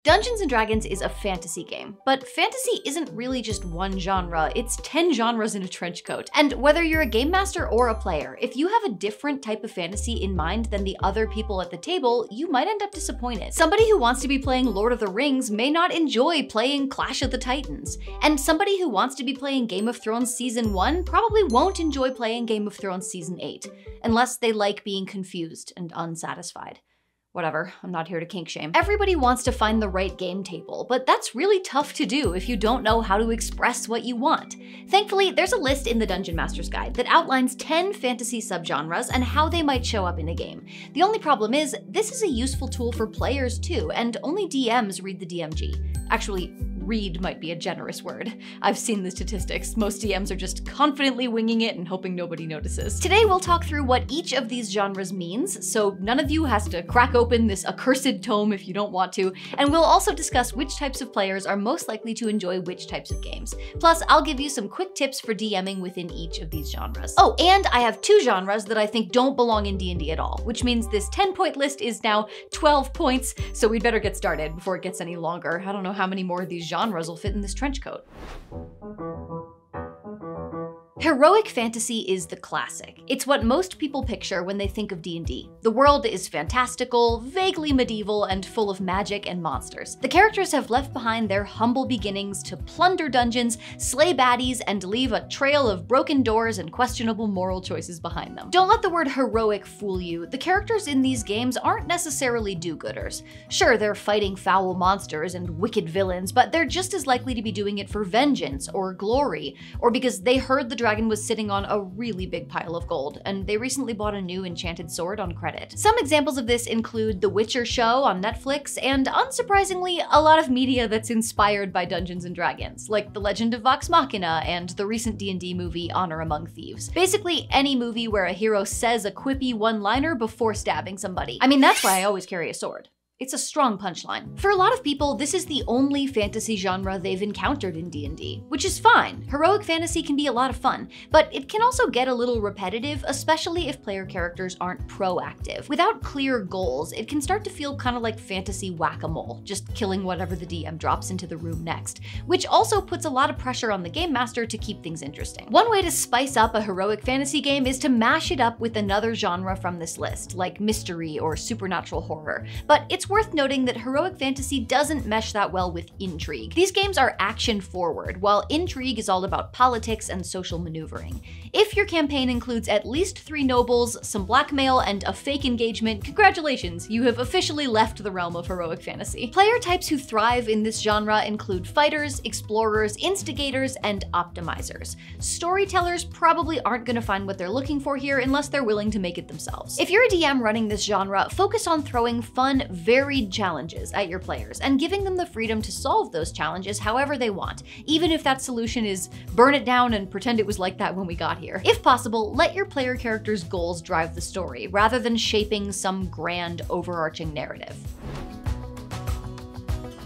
Dungeons & Dragons is a fantasy game, but fantasy isn't really just one genre, it's 10 genres in a trench coat. And whether you're a game master or a player, if you have a different type of fantasy in mind than the other people at the table, you might end up disappointed. Somebody who wants to be playing Lord of the Rings may not enjoy playing Clash of the Titans. And somebody who wants to be playing Game of Thrones Season 1 probably won't enjoy playing Game of Thrones Season 8, unless they like being confused and unsatisfied. Whatever, I'm not here to kink shame. Everybody wants to find the right game table, but that's really tough to do if you don't know how to express what you want. Thankfully, there's a list in the Dungeon Master's Guide that outlines 10 fantasy subgenres and how they might show up in a game. The only problem is, this is a useful tool for players too, and only DMs read the DMG. Actually, read might be a generous word. I've seen the statistics. Most DMs are just confidently winging it and hoping nobody notices. Today we'll talk through what each of these genres means, so none of you has to crack open this accursed tome if you don't want to, and we'll also discuss which types of players are most likely to enjoy which types of games. Plus, I'll give you some quick tips for DMing within each of these genres. Oh, and I have 2 genres that I think don't belong in D&D at all, which means this 10-point list is now 12 points, so we'd better get started before it gets any longer. I don't know how many more of these genres will fit in this trench coat. Heroic fantasy is the classic. It's what most people picture when they think of D&D. The world is fantastical, vaguely medieval, and full of magic and monsters. The characters have left behind their humble beginnings to plunder dungeons, slay baddies, and leave a trail of broken doors and questionable moral choices behind them. Don't let the word heroic fool you. The characters in these games aren't necessarily do-gooders. Sure, they're fighting foul monsters and wicked villains, but they're just as likely to be doing it for vengeance or glory, or because they heard the dragon was sitting on a really big pile of gold, and they recently bought a new enchanted sword on credit. Some examples of this include The Witcher show on Netflix, and unsurprisingly, a lot of media that's inspired by Dungeons & Dragons, like The Legend of Vox Machina and the recent D&D movie Honor Among Thieves. Basically, any movie where a hero says a quippy one-liner before stabbing somebody. I mean, that's why I always carry a sword. It's a strong punchline. For a lot of people, this is the only fantasy genre they've encountered in D&D, which is fine. Heroic fantasy can be a lot of fun, but it can also get a little repetitive, especially if player characters aren't proactive. Without clear goals, it can start to feel kind of like fantasy whack-a-mole, just killing whatever the DM drops into the room next, which also puts a lot of pressure on the game master to keep things interesting. One way to spice up a heroic fantasy game is to mash it up with another genre from this list, like mystery or supernatural horror, but it's worth noting that heroic fantasy doesn't mesh that well with intrigue. These games are action-forward, while intrigue is all about politics and social maneuvering. If your campaign includes at least 3 nobles, some blackmail, and a fake engagement, congratulations, you have officially left the realm of heroic fantasy. Player types who thrive in this genre include fighters, explorers, instigators, and optimizers. Storytellers probably aren't gonna find what they're looking for here unless they're willing to make it themselves. If you're a DM running this genre, focus on throwing fun, varied challenges at your players and giving them the freedom to solve those challenges however they want, even if that solution is burn it down and pretend it was like that when we got here. If possible, let your player characters' goals drive the story, rather than shaping some grand, overarching narrative.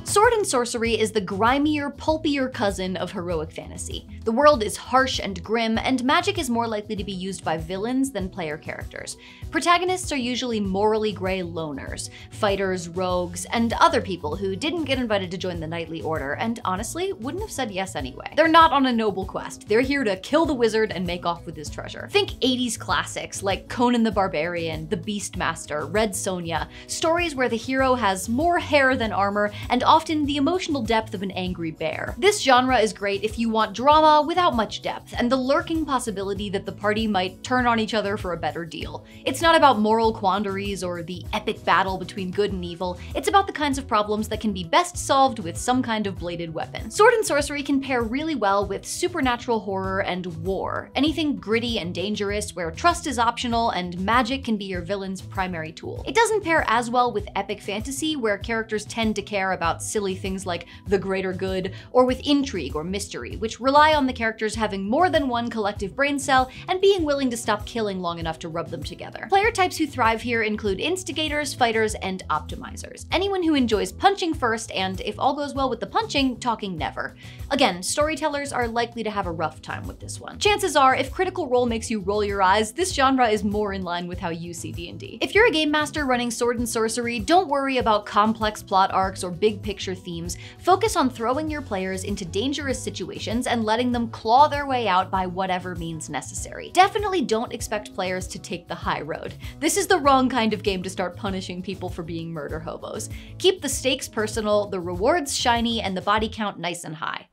Sword and sorcery is the grimier, pulpier cousin of heroic fantasy. The world is harsh and grim, and magic is more likely to be used by villains than player characters. Protagonists are usually morally gray loners, fighters, rogues, and other people who didn't get invited to join the Knightly Order, and honestly, wouldn't have said yes anyway. They're not on a noble quest. They're here to kill the wizard and make off with his treasure. Think 80s classics like Conan the Barbarian, The Beastmaster, Red Sonja, stories where the hero has more hair than armor and often the emotional depth of an angry bear. This genre is great if you want drama without much depth, and the lurking possibility that the party might turn on each other for a better deal. It's not about moral quandaries or the epic battle between good and evil, it's about the kinds of problems that can be best solved with some kind of bladed weapon. Sword and sorcery can pair really well with supernatural horror and war, anything gritty and dangerous where trust is optional and magic can be your villain's primary tool. It doesn't pair as well with epic fantasy, where characters tend to care about silly things like the greater good, or with intrigue or mystery, which rely on on the characters having more than one collective brain cell and being willing to stop killing long enough to rub them together. Player types who thrive here include instigators, fighters, and optimizers. Anyone who enjoys punching first and, if all goes well with the punching, talking never. Again, storytellers are likely to have a rough time with this one. Chances are, if Critical Role makes you roll your eyes, this genre is more in line with how you see D&D. If you're a game master running Sword and Sorcery, don't worry about complex plot arcs or big picture themes. Focus on throwing your players into dangerous situations and letting them claw their way out by whatever means necessary. Definitely don't expect players to take the high road. This is the wrong kind of game to start punishing people for being murder hobos. Keep the stakes personal, the rewards shiny, and the body count nice and high.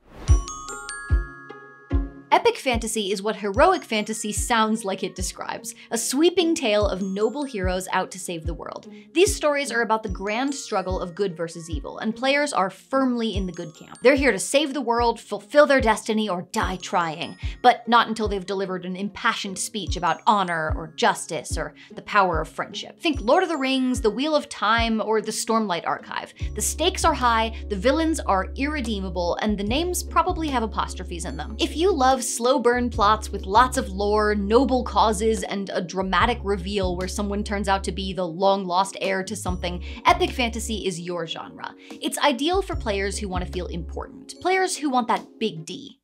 Epic fantasy is what heroic fantasy sounds like it describes, a sweeping tale of noble heroes out to save the world. These stories are about the grand struggle of good versus evil, and players are firmly in the good camp. They're here to save the world, fulfill their destiny, or die trying, but not until they've delivered an impassioned speech about honor or justice or the power of friendship. Think Lord of the Rings, The Wheel of Time, or the Stormlight Archive. The stakes are high, the villains are irredeemable, and the names probably have apostrophes in them. If you love slow burn plots with lots of lore, noble causes, and a dramatic reveal where someone turns out to be the long-lost heir to something, epic fantasy is your genre. It's ideal for players who want to feel important. Players who want that big D.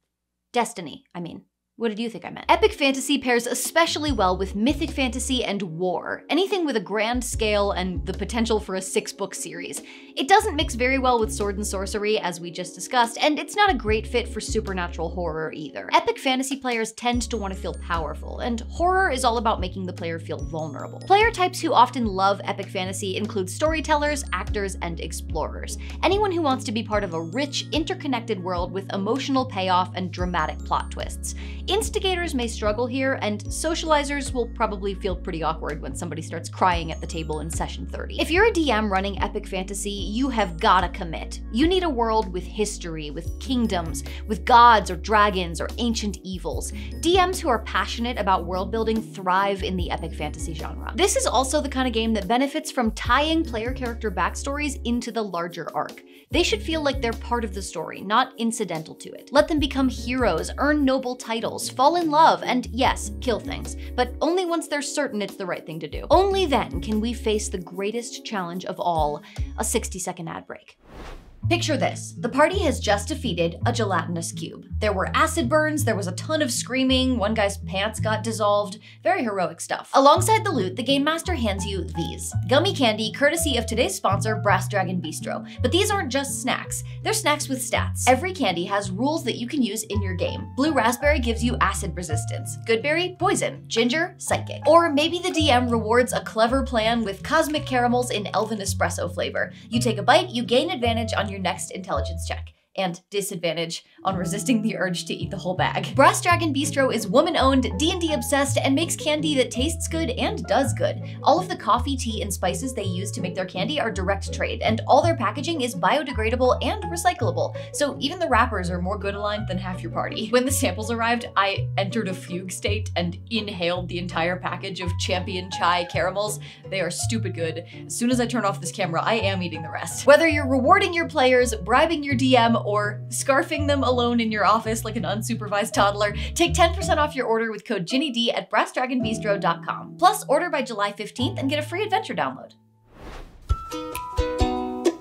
Destiny, I mean. What did you think I meant? Epic fantasy pairs especially well with mythic fantasy and war, anything with a grand scale and the potential for a 6-book series. It doesn't mix very well with Sword and Sorcery, as we just discussed, and it's not a great fit for supernatural horror either. Epic fantasy players tend to want to feel powerful, and horror is all about making the player feel vulnerable. Player types who often love epic fantasy include storytellers, actors, and explorers. Anyone who wants to be part of a rich, interconnected world with emotional payoff and dramatic plot twists. Instigators may struggle here, and socializers will probably feel pretty awkward when somebody starts crying at the table in session 30. If you're a DM running epic fantasy, you have gotta commit. You need a world with history, with kingdoms, with gods or dragons or ancient evils. DMs who are passionate about world building thrive in the epic fantasy genre. This is also the kind of game that benefits from tying player character backstories into the larger arc. They should feel like they're part of the story, not incidental to it. Let them become heroes, earn noble titles, fall in love, and yes, kill things, but only once they're certain it's the right thing to do. Only then can we face the greatest challenge of all, a 60-second ad break. Picture this. The party has just defeated a gelatinous cube. There were acid burns, there was a ton of screaming, one guy's pants got dissolved. Very heroic stuff. Alongside the loot, the Game Master hands you these. Gummy candy, courtesy of today's sponsor, Brass Dragon Bistro. But these aren't just snacks. They're snacks with stats. Every candy has rules that you can use in your game. Blue raspberry gives you acid resistance. Goodberry, poison. Ginger, psychic. Or maybe the DM rewards a clever plan with cosmic caramels in elven espresso flavor. You take a bite, you gain advantage on your next intelligence check, and disadvantage on resisting the urge to eat the whole bag. Brass Dragon Bistro is woman-owned, D&D obsessed, and makes candy that tastes good and does good. All of the coffee, tea, and spices they use to make their candy are direct trade, and all their packaging is biodegradable and recyclable, so even the wrappers are more good aligned than half your party. When the samples arrived, I entered a fugue state and inhaled the entire package of Champion Chai caramels. They are stupid good. As soon as I turn off this camera, I am eating the rest. Whether you're rewarding your players, bribing your DM, or scarfing them alone in your office like an unsupervised toddler, take 10% off your order with code GinnyD at brassdragonbistro.com. Plus, order by July 15th and get a free adventure download.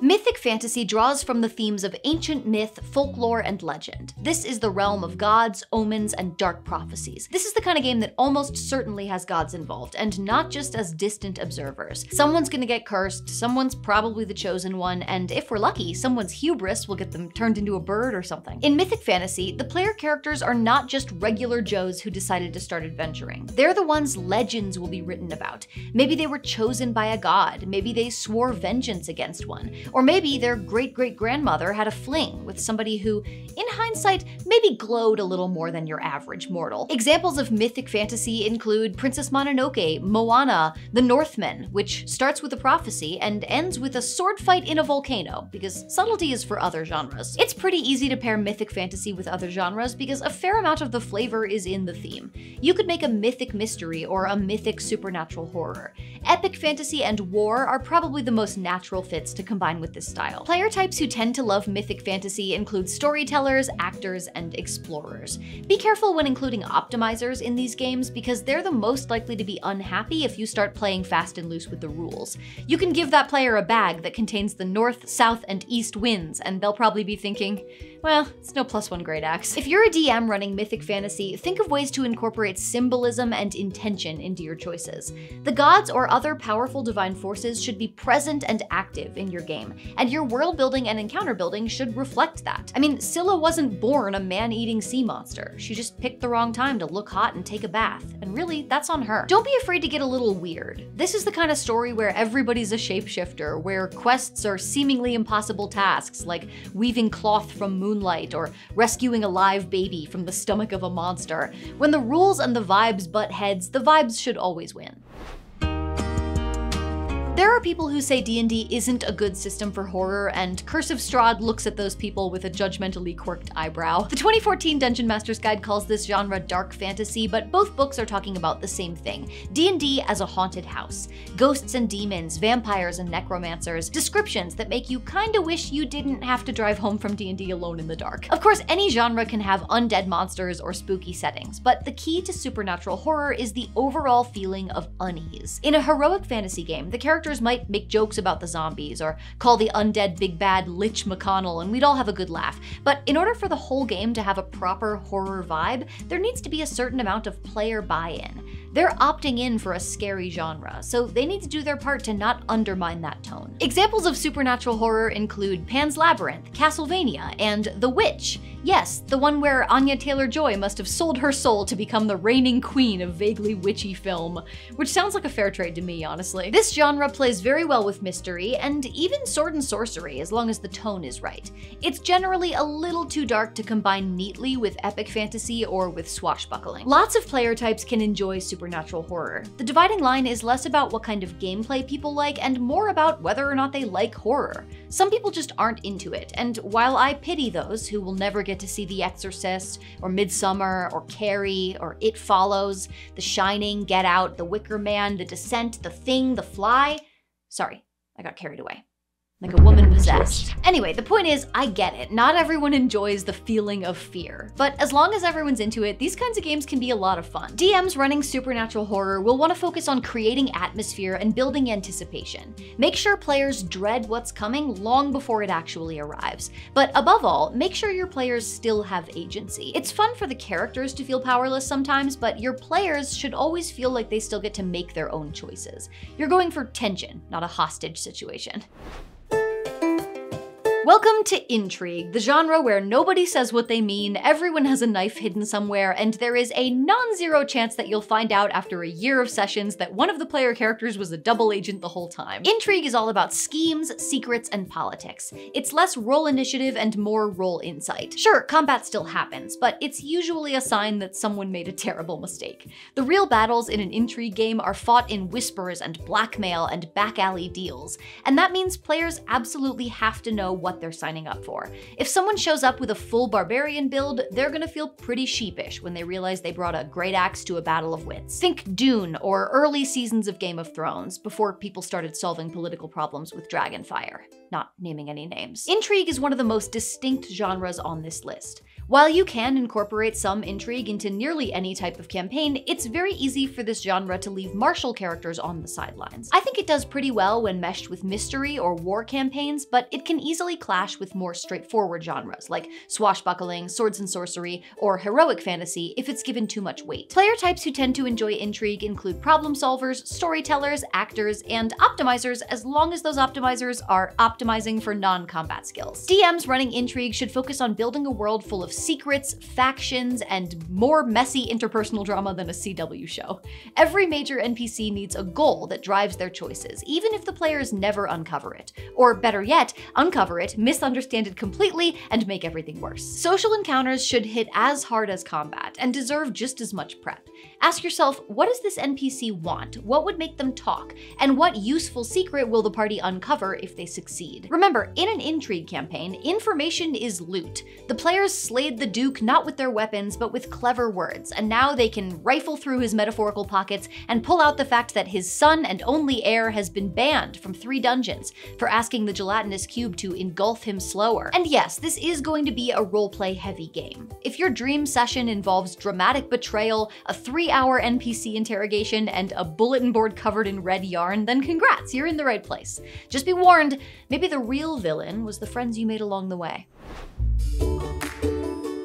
Mythic fantasy draws from the themes of ancient myth, folklore, and legend. This is the realm of gods, omens, and dark prophecies. This is the kind of game that almost certainly has gods involved, and not just as distant observers. Someone's gonna get cursed, someone's probably the chosen one, and if we're lucky, someone's hubris will get them turned into a bird or something. In mythic fantasy, the player characters are not just regular Joes who decided to start adventuring. They're the ones legends will be written about. Maybe they were chosen by a god, maybe they swore vengeance against one, or maybe their great-great-grandmother had a fling with somebody who, in hindsight, maybe glowed a little more than your average mortal. Examples of mythic fantasy include Princess Mononoke, Moana, The Northmen, which starts with a prophecy and ends with a sword fight in a volcano, because subtlety is for other genres. It's pretty easy to pair mythic fantasy with other genres because a fair amount of the flavor is in the theme. You could make a mythic mystery or a mythic supernatural horror. Epic fantasy and war are probably the most natural fits to combine with with this style. Player types who tend to love mythic fantasy include storytellers, actors, and explorers. Be careful when including optimizers in these games because they're the most likely to be unhappy if you start playing fast and loose with the rules. You can give that player a bag that contains the north, south, and east winds, and they'll probably be thinking, well, it's no +1 great axe. If you're a DM running mythic fantasy, think of ways to incorporate symbolism and intention into your choices. The gods or other powerful divine forces should be present and active in your game, and your world building and encounter building should reflect that. I mean, Scylla wasn't born a man-eating sea monster. She just picked the wrong time to look hot and take a bath, and really, that's on her. Don't be afraid to get a little weird. This is the kind of story where everybody's a shapeshifter, where quests are seemingly impossible tasks, like weaving cloth from moonlight or rescuing a live baby from the stomach of a monster. When the rules and the vibes butt heads, the vibes should always win. There are people who say D&D isn't a good system for horror, and Cursive Strahd looks at those people with a judgmentally quirked eyebrow. The 2014 Dungeon Master's Guide calls this genre dark fantasy, but both books are talking about the same thing: D&D as a haunted house. Ghosts and demons, vampires and necromancers, descriptions that make you kinda wish you didn't have to drive home from D&D alone in the dark. Of course, any genre can have undead monsters or spooky settings, but the key to supernatural horror is the overall feeling of unease. In a heroic fantasy game, the characters might make jokes about the zombies or call the undead big bad Lich McConnell, and we'd all have a good laugh. But in order for the whole game to have a proper horror vibe, there needs to be a certain amount of player buy-in. They're opting in for a scary genre, so they need to do their part to not undermine that tone. Examples of supernatural horror include Pan's Labyrinth, Castlevania, and The Witch. Yes, the one where Anya Taylor-Joy must have sold her soul to become the reigning queen of vaguely witchy film, which sounds like a fair trade to me, honestly. This genre plays very well with mystery, and even sword and sorcery, as long as the tone is right. It's generally a little too dark to combine neatly with epic fantasy or with swashbuckling. Lots of player types can enjoy supernatural horror. The dividing line is less about what kind of gameplay people like and more about whether or not they like horror. Some people just aren't into it, and while I pity those who will never get to see The Exorcist, or Midsommar, or Carrie, or It Follows, The Shining, Get Out, The Wicker Man, The Descent, The Thing, The Fly. Sorry, I got carried away. Like a woman possessed. Anyway, the point is, I get it. Not everyone enjoys the feeling of fear. But as long as everyone's into it, these kinds of games can be a lot of fun. DMs running supernatural horror will want to focus on creating atmosphere and building anticipation. Make sure players dread what's coming long before it actually arrives. But above all, make sure your players still have agency. It's fun for the characters to feel powerless sometimes, but your players should always feel like they still get to make their own choices. You're going for tension, not a hostage situation. Welcome to Intrigue, the genre where nobody says what they mean, everyone has a knife hidden somewhere, and there is a non-zero chance that you'll find out after a year of sessions that one of the player characters was a double agent the whole time. Intrigue is all about schemes, secrets, and politics. It's less role initiative and more role insight. Sure, combat still happens, but it's usually a sign that someone made a terrible mistake. The real battles in an Intrigue game are fought in whispers and blackmail and back-alley deals, and that means players absolutely have to know what they're signing up for. If someone shows up with a full barbarian build, they're gonna feel pretty sheepish when they realize they brought a great axe to a battle of wits. Think Dune or early seasons of Game of Thrones, before people started solving political problems with dragonfire. Not naming any names. Intrigue is one of the most distinct genres on this list. While you can incorporate some intrigue into nearly any type of campaign, it's very easy for this genre to leave martial characters on the sidelines. I think it does pretty well when meshed with mystery or war campaigns, but it can easily clash with more straightforward genres like swashbuckling, swords and sorcery, or heroic fantasy if it's given too much weight. Player types who tend to enjoy intrigue include problem solvers, storytellers, actors, and optimizers, as long as those optimizers are optimizing for non-combat skills. DMs running intrigue should focus on building a world full of secrets, factions, and more messy interpersonal drama than a CW show. Every major NPC needs a goal that drives their choices, even if the players never uncover it. Or better yet, uncover it, misunderstand it completely, and make everything worse. Social encounters should hit as hard as combat, and deserve just as much prep. Ask yourself, what does this NPC want? What would make them talk? And what useful secret will the party uncover if they succeed? Remember, in an intrigue campaign, information is loot. The players slave slayed the Duke not with their weapons, but with clever words, and now they can rifle through his metaphorical pockets and pull out the fact that his son and only heir has been banned from 3 dungeons for asking the gelatinous cube to engulf him slower. And yes, this is going to be a roleplay heavy game. If your dream session involves dramatic betrayal, a 3-hour NPC interrogation, and a bulletin board covered in red yarn, then congrats, you're in the right place. Just be warned, maybe the real villain was the friends you made along the way.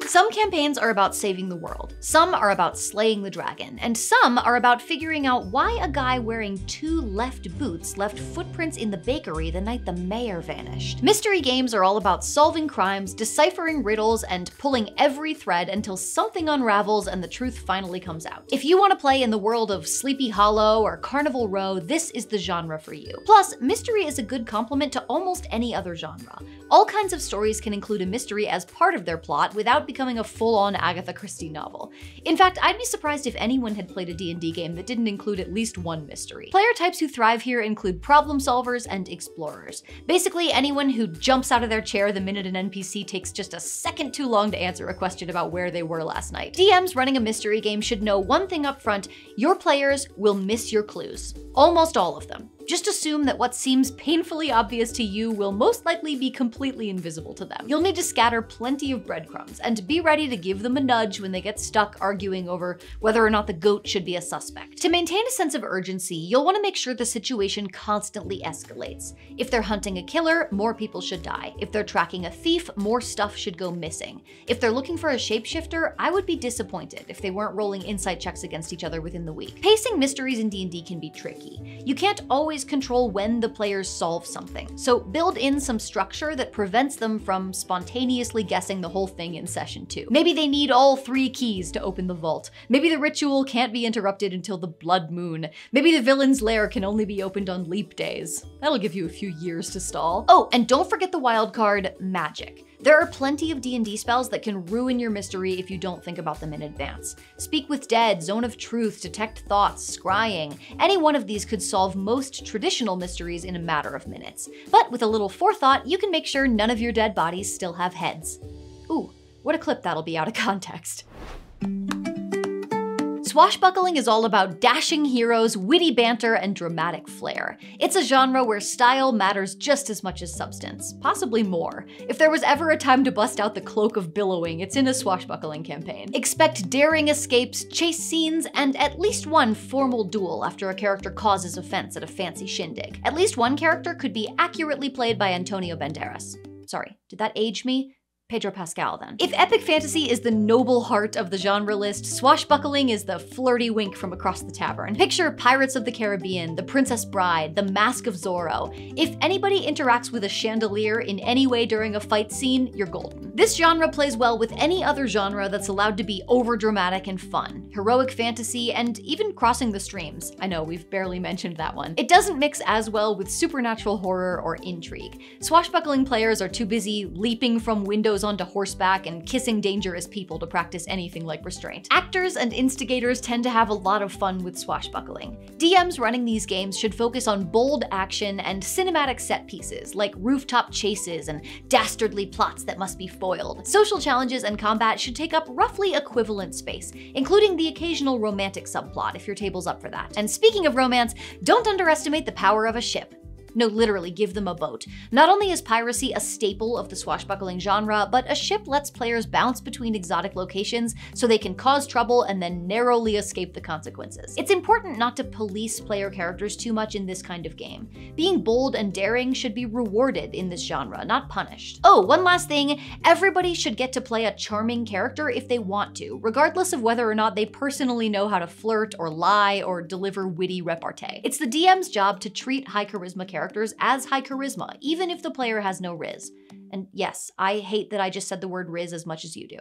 Some campaigns are about saving the world, some are about slaying the dragon, and some are about figuring out why a guy wearing 2 left boots left footprints in the bakery the night the mayor vanished. Mystery games are all about solving crimes, deciphering riddles, and pulling every thread until something unravels and the truth finally comes out. If you want to play in the world of Sleepy Hollow or Carnival Row, this is the genre for you. Plus, mystery is a good complement to almost any other genre. All kinds of stories can include a mystery as part of their plot without becoming a full-on Agatha Christie novel. In fact, I'd be surprised if anyone had played a D&D game that didn't include at least one mystery. Player types who thrive here include problem solvers and explorers. Basically, anyone who jumps out of their chair the minute an NPC takes just a second too long to answer a question about where they were last night. DMs running a mystery game should know one thing up front: your players will miss your clues. Almost all of them. Just assume that what seems painfully obvious to you will most likely be completely invisible to them. You'll need to scatter plenty of breadcrumbs, and be ready to give them a nudge when they get stuck arguing over whether or not the goat should be a suspect. To maintain a sense of urgency, you'll want to make sure the situation constantly escalates. If they're hunting a killer, more people should die. If they're tracking a thief, more stuff should go missing. If they're looking for a shapeshifter, I would be disappointed if they weren't rolling insight checks against each other within the week. Pacing mysteries in D&D can be tricky. You can't always control when the players solve something, so build in some structure that prevents them from spontaneously guessing the whole thing in session 2. Maybe they need all 3 keys to open the vault. Maybe the ritual can't be interrupted until the blood moon. Maybe the villain's lair can only be opened on leap days. That'll give you a few years to stall. Oh, and don't forget the wild card, magic. There are plenty of D&D spells that can ruin your mystery if you don't think about them in advance. Speak with Dead, Zone of Truth, Detect Thoughts, Scrying. Any one of these could solve most traditional mysteries in a matter of minutes. But with a little forethought, you can make sure none of your dead bodies still have heads. Ooh, what a clip that'll be out of context. Swashbuckling is all about dashing heroes, witty banter, and dramatic flair. It's a genre where style matters just as much as substance, possibly more. If there was ever a time to bust out the cloak of billowing, it's in a swashbuckling campaign. Expect daring escapes, chase scenes, and at least one formal duel after a character causes offense at a fancy shindig. At least one character could be accurately played by Antonio Banderas. Sorry, did that age me? Pedro Pascal, then. If epic fantasy is the noble heart of the genre list, swashbuckling is the flirty wink from across the tavern. Picture Pirates of the Caribbean, The Princess Bride, The Mask of Zorro. If anybody interacts with a chandelier in any way during a fight scene, you're golden. This genre plays well with any other genre that's allowed to be overdramatic and fun. Heroic fantasy, and even crossing the streams. I know, we've barely mentioned that one. It doesn't mix as well with supernatural horror or intrigue. Swashbuckling players are too busy leaping from windows onto horseback and kissing dangerous people to practice anything like restraint. Actors and instigators tend to have a lot of fun with swashbuckling. DMs running these games should focus on bold action and cinematic set pieces, like rooftop chases and dastardly plots that must be foiled. Social challenges and combat should take up roughly equivalent space, including the occasional romantic subplot if your table's up for that. And speaking of romance, don't underestimate the power of a ship. No, literally, give them a boat. Not only is piracy a staple of the swashbuckling genre, but a ship lets players bounce between exotic locations so they can cause trouble and then narrowly escape the consequences. It's important not to police player characters too much in this kind of game. Being bold and daring should be rewarded in this genre, not punished. Oh, one last thing, everybody should get to play a charming character if they want to, regardless of whether or not they personally know how to flirt or lie or deliver witty repartee. It's the DM's job to treat high charisma characters as high charisma, even if the player has no riz. And yes, I hate that I just said the word riz as much as you do.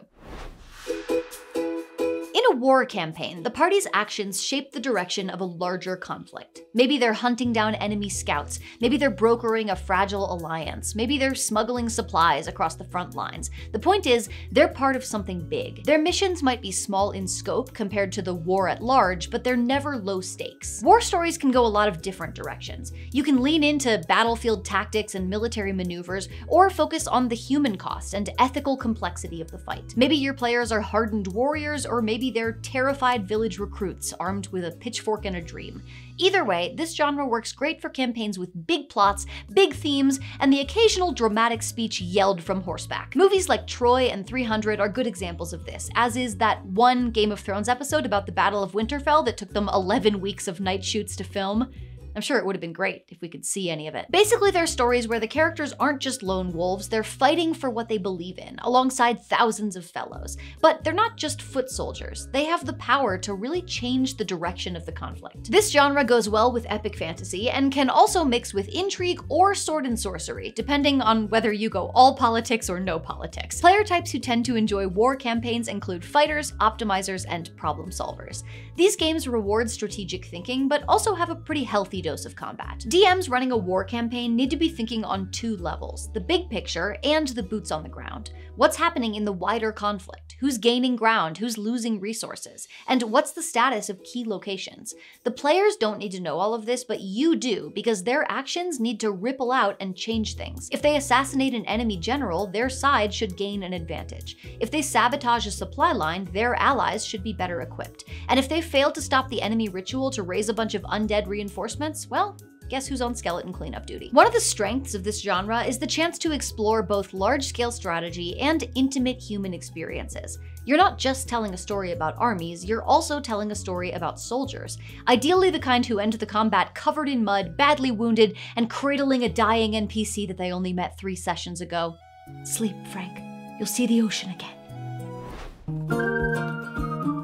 In a war campaign, the party's actions shape the direction of a larger conflict. Maybe they're hunting down enemy scouts, maybe they're brokering a fragile alliance, maybe they're smuggling supplies across the front lines. The point is, they're part of something big. Their missions might be small in scope compared to the war at large, but they're never low stakes. War stories can go a lot of different directions. You can lean into battlefield tactics and military maneuvers, or focus on the human cost and ethical complexity of the fight. Maybe your players are hardened warriors, or maybe they're terrified village recruits armed with a pitchfork and a dream. Either way, this genre works great for campaigns with big plots, big themes, and the occasional dramatic speech yelled from horseback. Movies like Troy and 300 are good examples of this, as is that one Game of Thrones episode about the Battle of Winterfell that took them 11 weeks of night shoots to film. I'm sure it would have been great if we could see any of it. Basically, they're stories where the characters aren't just lone wolves, they're fighting for what they believe in, alongside thousands of fellows. But they're not just foot soldiers, they have the power to really change the direction of the conflict. This genre goes well with epic fantasy, and can also mix with intrigue or sword and sorcery, depending on whether you go all politics or no politics. Player types who tend to enjoy war campaigns include fighters, optimizers, and problem solvers. These games reward strategic thinking, but also have a pretty healthy dose of combat. DMs running a war campaign need to be thinking on two levels: the big picture and the boots on the ground. What's happening in the wider conflict? Who's gaining ground? Who's losing resources? And what's the status of key locations? The players don't need to know all of this, but you do, because their actions need to ripple out and change things. If they assassinate an enemy general, their side should gain an advantage. If they sabotage a supply line, their allies should be better equipped. And if they fail to stop the enemy ritual to raise a bunch of undead reinforcements, well, guess who's on skeleton cleanup duty? One of the strengths of this genre is the chance to explore both large-scale strategy and intimate human experiences. You're not just telling a story about armies, you're also telling a story about soldiers. Ideally the kind who enter the combat covered in mud, badly wounded, and cradling a dying NPC that they only met 3 sessions ago. Sleep, Frank. You'll see the ocean again.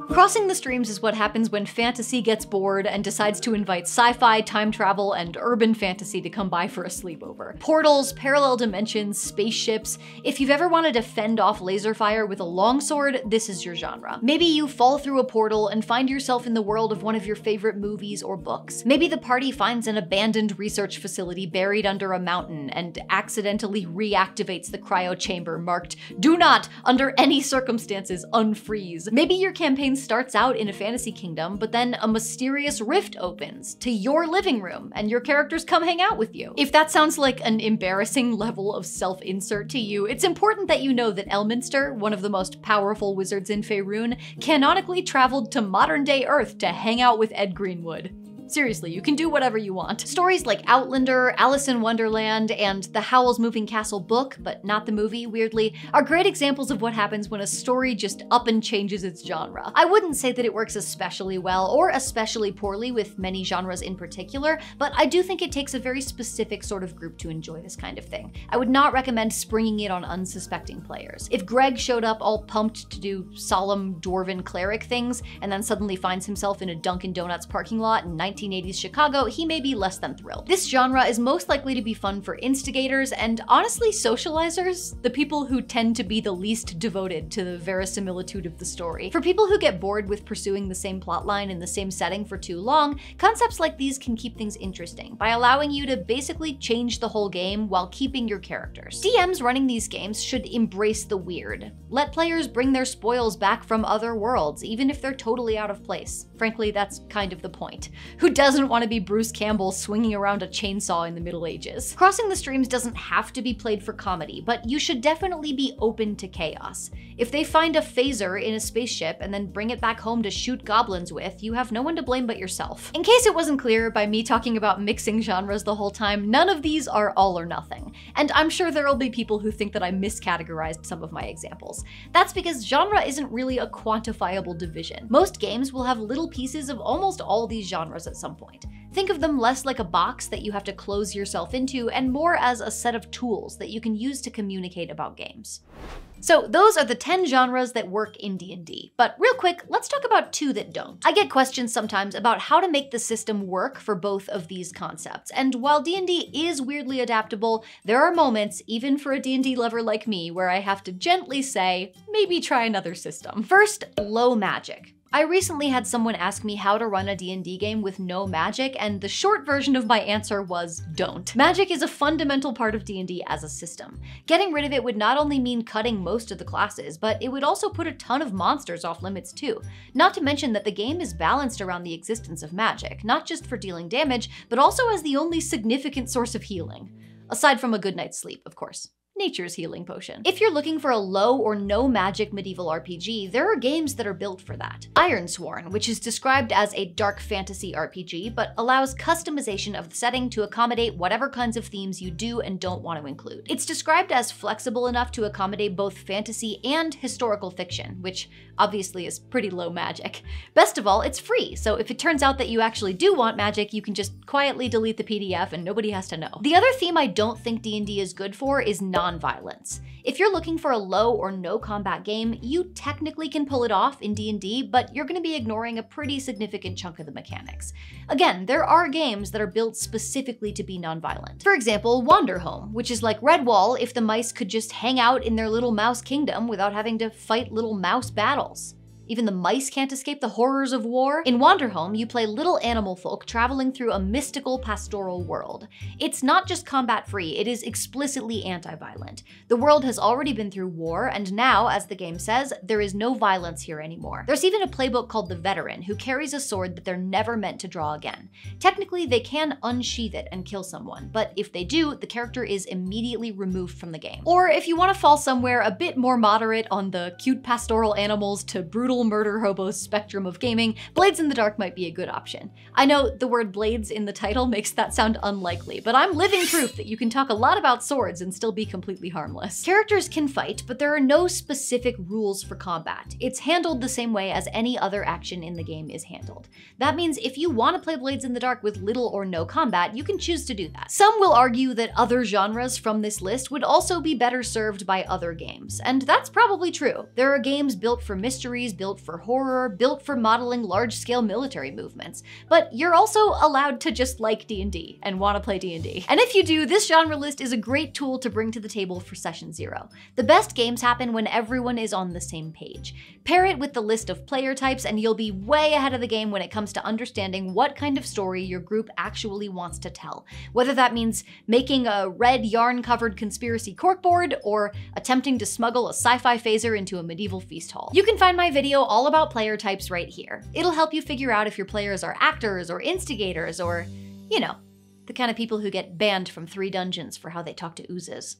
Crossing the streams is what happens when fantasy gets bored and decides to invite sci-fi, time travel, and urban fantasy to come by for a sleepover. Portals, parallel dimensions, spaceships. If you've ever wanted to fend off laser fire with a longsword, this is your genre. Maybe you fall through a portal and find yourself in the world of one of your favorite movies or books. Maybe the party finds an abandoned research facility buried under a mountain and accidentally reactivates the cryo chamber marked "Do not, under any circumstances, unfreeze." Maybe your campaign starts out in a fantasy kingdom, but then a mysterious rift opens to your living room and your characters come hang out with you. If that sounds like an embarrassing level of self-insert to you, it's important that you know that Elminster, one of the most powerful wizards in Faerun, canonically traveled to modern-day Earth to hang out with Ed Greenwood. Seriously, you can do whatever you want. Stories like Outlander, Alice in Wonderland, and the Howl's Moving Castle book, but not the movie, weirdly, are great examples of what happens when a story just up and changes its genre. I wouldn't say that it works especially well or especially poorly with many genres in particular, but I do think it takes a very specific sort of group to enjoy this kind of thing. I would not recommend springing it on unsuspecting players. If Greg showed up all pumped to do solemn dwarven cleric things and then suddenly finds himself in a Dunkin' Donuts parking lot in 1980s Chicago, he may be less than thrilled. This genre is most likely to be fun for instigators and honestly socializers, the people who tend to be the least devoted to the verisimilitude of the story. For people who get bored with pursuing the same plotline in the same setting for too long, concepts like these can keep things interesting by allowing you to basically change the whole game while keeping your characters. DMs running these games should embrace the weird. Let players bring their spoils back from other worlds, even if they're totally out of place. Frankly, that's kind of the point. Who doesn't want to be Bruce Campbell swinging around a chainsaw in the Middle Ages? Crossing the Streams doesn't have to be played for comedy, but you should definitely be open to chaos. If they find a phaser in a spaceship and then bring it back home to shoot goblins with, you have no one to blame but yourself. In case it wasn't clear by me talking about mixing genres the whole time, none of these are all or nothing. And I'm sure there'll be people who think that I miscategorized some of my examples. That's because genre isn't really a quantifiable division. Most games will have little pieces of almost all these genres at some point. Think of them less like a box that you have to close yourself into and more as a set of tools that you can use to communicate about games. So those are the 10 genres that work in D&D. But real quick, let's talk about 2 that don't. I get questions sometimes about how to make the system work for both of these concepts. And while D&D is weirdly adaptable, there are moments, even for a D&D lover like me, where I have to gently say, maybe try another system. First, low magic. I recently had someone ask me how to run a D&D game with no magic, and the short version of my answer was don't. Magic is a fundamental part of D&D as a system. Getting rid of it would not only mean cutting most of the classes, but it would also put a ton of monsters off limits too. Not to mention that the game is balanced around the existence of magic, not just for dealing damage, but also as the only significant source of healing. Aside from a good night's sleep, of course. Nature's healing potion. If you're looking for a low or no magic medieval RPG, there are games that are built for that. Ironsworn, which is described as a dark fantasy RPG, but allows customization of the setting to accommodate whatever kinds of themes you do and don't want to include. It's described as flexible enough to accommodate both fantasy and historical fiction, which obviously is pretty low magic. Best of all, it's free, so if it turns out that you actually do want magic, you can just quietly delete the PDF and nobody has to know. The other theme I don't think D&D is good for is non-violence. If you're looking for a low or no combat game, you technically can pull it off in D&D, but you're going to be ignoring a pretty significant chunk of the mechanics. Again, there are games that are built specifically to be non-violent. For example, Wanderhome, which is like Redwall if the mice could just hang out in their little mouse kingdom without having to fight little mouse battles. Even the mice can't escape the horrors of war. In Wanderhome, you play little animal folk traveling through a mystical pastoral world. It's not just combat-free, it is explicitly anti-violent. The world has already been through war, and now, as the game says, there is no violence here anymore. There's even a playbook called the Veteran, who carries a sword that they're never meant to draw again. Technically, they can unsheath it and kill someone, but if they do, the character is immediately removed from the game. Or if you want to fall somewhere a bit more moderate on the cute pastoral animals to brutal murder hobos spectrum of gaming, Blades in the Dark might be a good option. I know the word blades in the title makes that sound unlikely, but I'm living proof that you can talk a lot about swords and still be completely harmless. Characters can fight, but there are no specific rules for combat. It's handled the same way as any other action in the game is handled. That means if you want to play Blades in the Dark with little or no combat, you can choose to do that. Some will argue that other genres from this list would also be better served by other games, and that's probably true. There are games built for mysteries, built for horror, built for modeling large-scale military movements, but you're also allowed to just like D&D and want to play D&D. And if you do, this genre list is a great tool to bring to the table for Session Zero. The best games happen when everyone is on the same page. Pair it with the list of player types and you'll be way ahead of the game when it comes to understanding what kind of story your group actually wants to tell. Whether that means making a red yarn-covered conspiracy corkboard or attempting to smuggle a sci-fi phaser into a medieval feast hall. You can find my video all about player types right here. It'll help you figure out if your players are actors or instigators or, you know, the kind of people who get banned from 3 dungeons for how they talk to oozes.